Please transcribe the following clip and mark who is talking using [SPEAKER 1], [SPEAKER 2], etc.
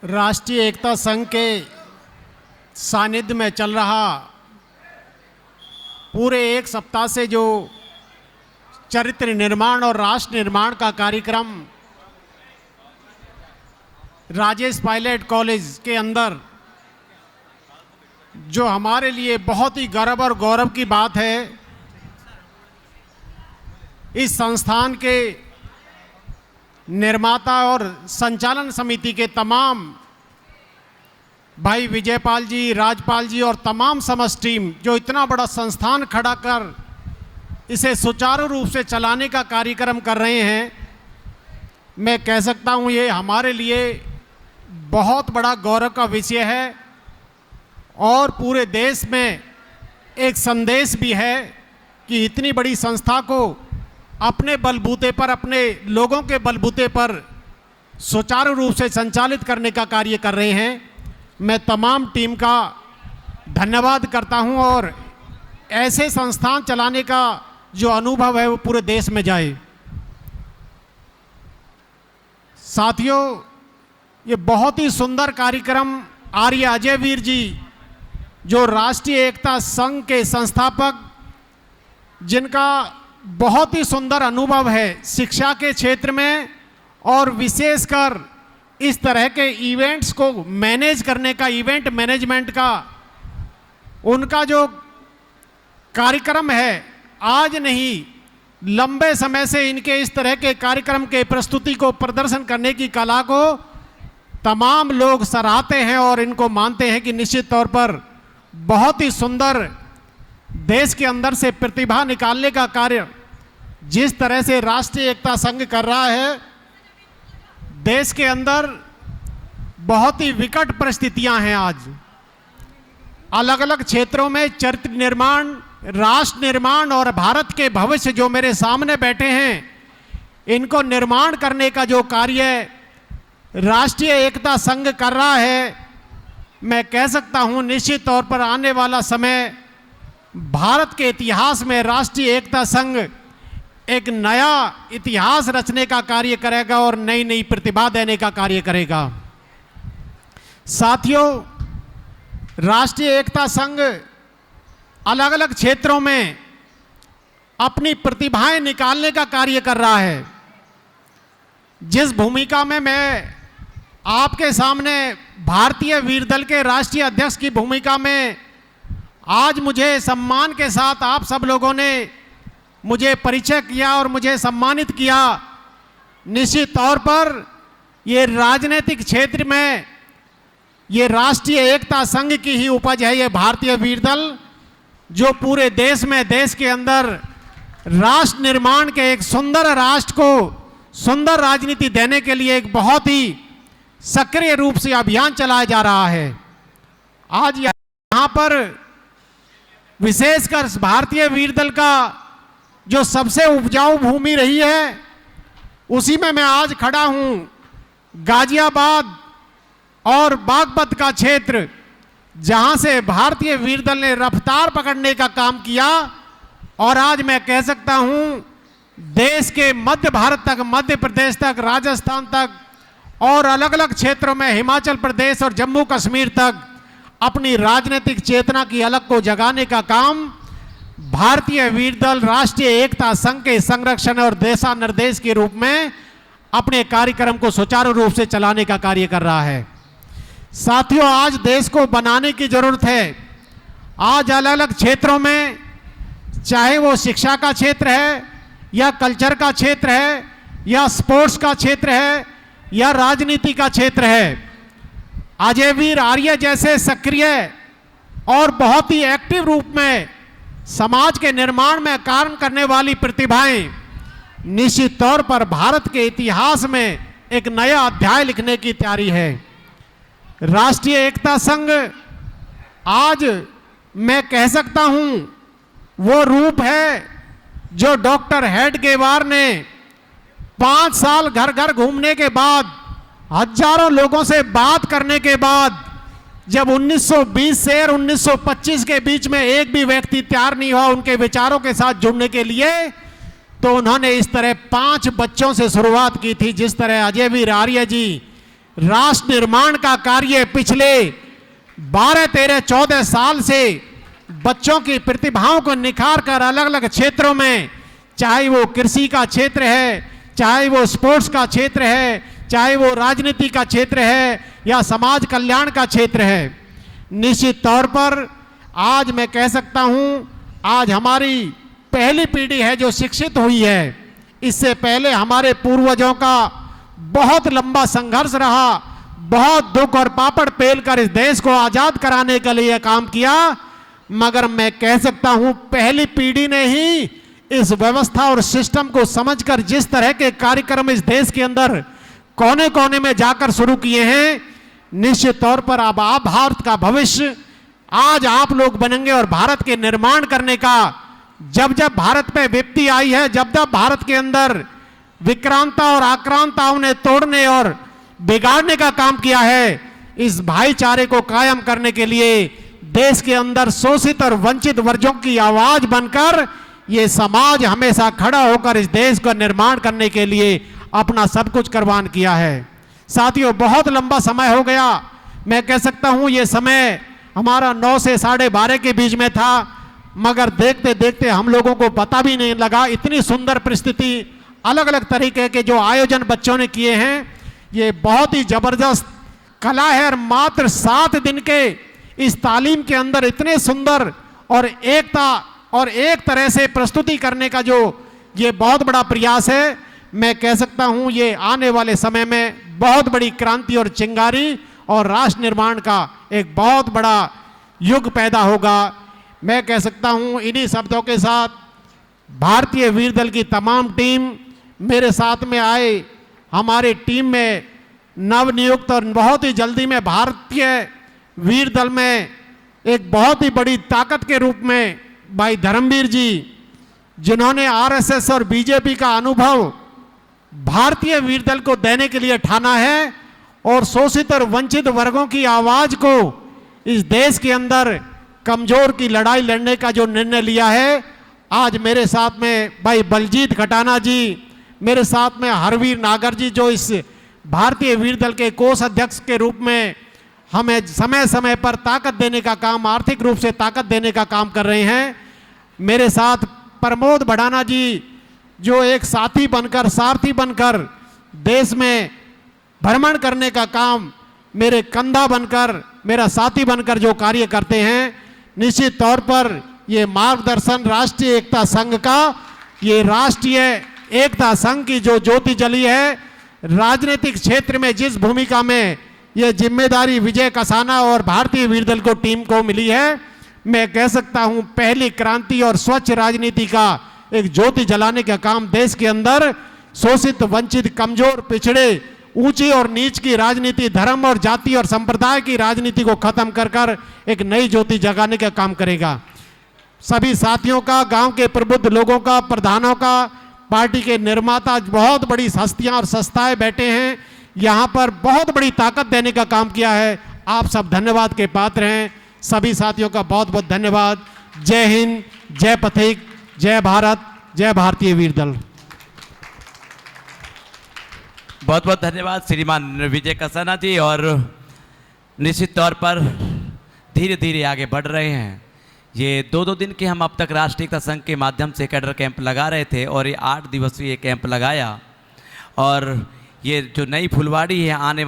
[SPEAKER 1] राष्ट्रीय एकता संघ के सानिध्य में चल रहा पूरे एक सप्ताह से जो चरित्र निर्माण और राष्ट्र निर्माण का कार्यक्रम राजेश पायलट कॉलेज के अंदर जो हमारे लिए बहुत ही गर्व और गौरव की बात है, इस संस्थान के निर्माता और संचालन समिति के तमाम भाई विजयपाल जी, राजपाल जी और तमाम समस्त टीम जो इतना बड़ा संस्थान खड़ा कर इसे सुचारू रूप से चलाने का कार्यक्रम कर रहे हैं, मैं कह सकता हूँ ये हमारे लिए बहुत बड़ा गौरव का विषय है और पूरे देश में एक संदेश भी है कि इतनी बड़ी संस्था को अपने बलबूते पर, अपने लोगों के बलबूते पर सुचारू रूप से संचालित करने का कार्य कर रहे हैं। मैं तमाम टीम का धन्यवाद करता हूं और ऐसे संस्थान चलाने का जो अनुभव है वो पूरे देश में जाए। साथियों, ये बहुत ही सुंदर कार्यक्रम आर्य अजय वीर जी जो राष्ट्रीय एकता संघ के संस्थापक, जिनका बहुत ही सुंदर अनुभव है शिक्षा के क्षेत्र में और विशेषकर इस तरह के इवेंट्स को मैनेज करने का, इवेंट मैनेजमेंट का उनका जो कार्यक्रम है, आज नहीं लंबे समय से इनके इस तरह के कार्यक्रम के प्रस्तुति को, प्रदर्शन करने की कला को तमाम लोग सराहते हैं और इनको मानते हैं कि निश्चित तौर पर बहुत ही सुंदर देश के अंदर से प्रतिभा निकालने का कार्य जिस तरह से राष्ट्रीय एकता संघ कर रहा है। देश के अंदर बहुत ही विकट परिस्थितियां हैं, आज अलग अलग क्षेत्रों में चरित्र निर्माण, राष्ट्र निर्माण और भारत के भविष्य जो मेरे सामने बैठे हैं, इनको निर्माण करने का जो कार्य राष्ट्रीय एकता संघ कर रहा है, मैं कह सकता हूं निश्चित तौर पर आने वाला समय भारत के इतिहास में राष्ट्रीय एकता संघ एक नया इतिहास रचने का कार्य करेगा और नई नई प्रतिभा देने का कार्य करेगा। साथियों, राष्ट्रीय एकता संघ अलग अलग क्षेत्रों में अपनी प्रतिभाएं निकालने का कार्य कर रहा है। जिस भूमिका में मैं आपके सामने भारतीय वीर दल के राष्ट्रीय अध्यक्ष की भूमिका में आज मुझे सम्मान के साथ आप सब लोगों ने मुझे परिचय किया और मुझे सम्मानित किया, निश्चित तौर पर ये राजनीतिक क्षेत्र में ये राष्ट्रीय एकता संघ की ही उपज है। ये भारतीय वीर दल जो पूरे देश में, देश के अंदर राष्ट्र निर्माण के, एक सुंदर राष्ट्र को सुंदर राजनीति देने के लिए एक बहुत ही सक्रिय रूप से अभियान चलाया जा रहा है। आज यहाँ पर विशेषकर भारतीय वीर दल का जो सबसे उपजाऊ भूमि रही है, उसी में मैं आज खड़ा हूँ। गाजियाबाद और बागपत का क्षेत्र जहाँ से भारतीय वीर दल ने रफ्तार पकड़ने का काम किया और आज मैं कह सकता हूँ देश के मध्य भारत तक, मध्य प्रदेश तक, राजस्थान तक और अलग अलग क्षेत्रों में हिमाचल प्रदेश और जम्मू कश्मीर तक अपनी राजनीतिक चेतना की अलग को जगाने का काम भारतीय वीर दल राष्ट्रीय एकता संघ के संरक्षण और दिशा निर्देश के रूप में अपने कार्यक्रम को सुचारू रूप से चलाने का कार्य कर रहा है। साथियों, आज देश को बनाने की जरूरत है। आज अलग अलग क्षेत्रों में, चाहे वो शिक्षा का क्षेत्र है या कल्चर का क्षेत्र है या स्पोर्ट्स का क्षेत्र है या राजनीति का क्षेत्र है, अजय वीर आर्य जैसे सक्रिय और बहुत ही एक्टिव रूप में समाज के निर्माण में कार्य करने वाली प्रतिभाएं निश्चित तौर पर भारत के इतिहास में एक नया अध्याय लिखने की तैयारी है। राष्ट्रीय एकता संघ आज मैं कह सकता हूं वो रूप है जो डॉक्टर हेडगेवार ने 5 साल घर घर घूमने के बाद, हजारों लोगों से बात करने के बाद, जब 1920 से और 1925 के बीच में एक भी व्यक्ति तैयार नहीं हुआ उनके विचारों के साथ जुड़ने के लिए, तो उन्होंने इस तरह 5 बच्चों से शुरुआत की थी। जिस तरह अजय वीर आर्य जी राष्ट्र निर्माण का कार्य पिछले 12, 13, 14 साल से बच्चों की प्रतिभाओं को निखार कर अलग अलग क्षेत्रों में, चाहे वो कृषि का क्षेत्र है, चाहे वो स्पोर्ट्स का क्षेत्र है, चाहे वो राजनीति का क्षेत्र है या समाज कल्याण का क्षेत्र है, निश्चित तौर पर आज मैं कह सकता हूं, आज हमारी पहली पीढ़ी है जो शिक्षित हुई है। इससे पहले हमारे पूर्वजों का बहुत लंबा संघर्ष रहा, बहुत दुख और पापड़ पेल कर इस देश को आजाद कराने के लिए काम किया, मगर मैं कह सकता हूं पहली पीढ़ी ने ही इस व्यवस्था और सिस्टम को समझकर जिस तरह के कार्यक्रम इस देश के अंदर कोने कोने में जाकर शुरू किए हैं, निश्चित तौर पर अब आप भारत का भविष्य आज आप लोग बनेंगे और भारत के निर्माण करने का, जब जब भारत पे विपत्ति आई है, जब जब भारत के अंदर विक्रांता और आक्रांताओं ने तोड़ने और बिगाड़ने का काम किया है, इस भाईचारे को कायम करने के लिए देश के अंदर शोषित और वंचित वर्गों की आवाज बनकर ये समाज हमेशा खड़ा होकर इस देश का निर्माण करने के लिए अपना सब कुछ कुर्बान किया है। साथियों, बहुत लंबा समय हो गया, मैं कह सकता हूं ये समय हमारा 9 से 12:30 के बीच में था, मगर देखते देखते हम लोगों को पता भी नहीं लगा। इतनी सुंदर परिस्थिति, अलग अलग तरीके के जो आयोजन बच्चों ने किए हैं, ये बहुत ही जबरदस्त कला है। और मात्र 7 दिन के इस तालीम के अंदर इतने सुंदर और एकता और एक तरह से प्रस्तुति करने का जो ये बहुत बड़ा प्रयास है, मैं कह सकता हूं ये आने वाले समय में बहुत बड़ी क्रांति और चिंगारी और राष्ट्र निर्माण का एक बहुत बड़ा युग पैदा होगा। मैं कह सकता हूं इन्हीं शब्दों के साथ भारतीय वीर दल की तमाम टीम मेरे साथ में आए, हमारे टीम में नवनियुक्त और बहुत ही जल्दी में भारतीय वीर दल में एक बहुत ही बड़ी ताकत के रूप में भाई धर्मवीर जी, जिन्होंने आरएसएस और बीजेपी का अनुभव भारतीय वीर दल को देने के लिए ठाना है और शोषित और वंचित वर्गों की आवाज को इस देश के अंदर कमजोर की लड़ाई लड़ने का जो निर्णय लिया है। आज मेरे साथ में भाई बलजीत खटाना जी, मेरे साथ में हरवीर नागर जी, जो इस भारतीय वीर दल के कोष अध्यक्ष के रूप में हमें समय समय पर ताकत देने का काम, आर्थिक रूप से ताकत देने का काम कर रहे हैं। मेरे साथ प्रमोद भड़ाना जी, जो एक साथी बनकर, सारथी बनकर देश में भ्रमण करने का काम, मेरे कंधा बनकर, मेरा साथी बनकर जो कार्य करते हैं, निश्चित तौर पर ये मार्गदर्शन राष्ट्रीय एकता संघ का, ये राष्ट्रीय एकता संघ की जो ज्योति जली है, राजनीतिक क्षेत्र में जिस भूमिका में ये जिम्मेदारी विजय कसाना और भारतीय वीर दल को टीम को मिली है, मैं कह सकता हूं पहली क्रांति और स्वच्छ राजनीति का एक ज्योति जलाने का काम देश के अंदर शोषित, वंचित, कमजोर, पिछड़े, ऊंची और नीच की राजनीति, धर्म और जाति और संप्रदाय की राजनीति को खत्म कर कर एक नई ज्योति जगाने का काम करेगा। सभी साथियों का, गांव के प्रबुद्ध लोगों का, प्रधानों का, पार्टी के निर्माता, बहुत बड़ी हस्तियां और संस्थाएं बैठे हैं, यहां पर बहुत बड़ी ताकत देने का काम किया है। आप सब धन्यवाद के पात्र हैं। सभी साथियों का बहुत बहुत धन्यवाद। जय हिंद, जय पथिक, जय भारत, जय भारतीय वीर दल।
[SPEAKER 2] बहुत बहुत धन्यवाद श्रीमान विजय कसाना जी। और निश्चित तौर पर धीरे धीरे आगे बढ़ रहे हैं। ये 2-2 दिन के हम अब तक राष्ट्रीय एकता संघ के माध्यम से कैडर कैंप लगा रहे थे और ये 8 दिवसीय कैंप लगाया। और ये जो नई फुलवाड़ी है आने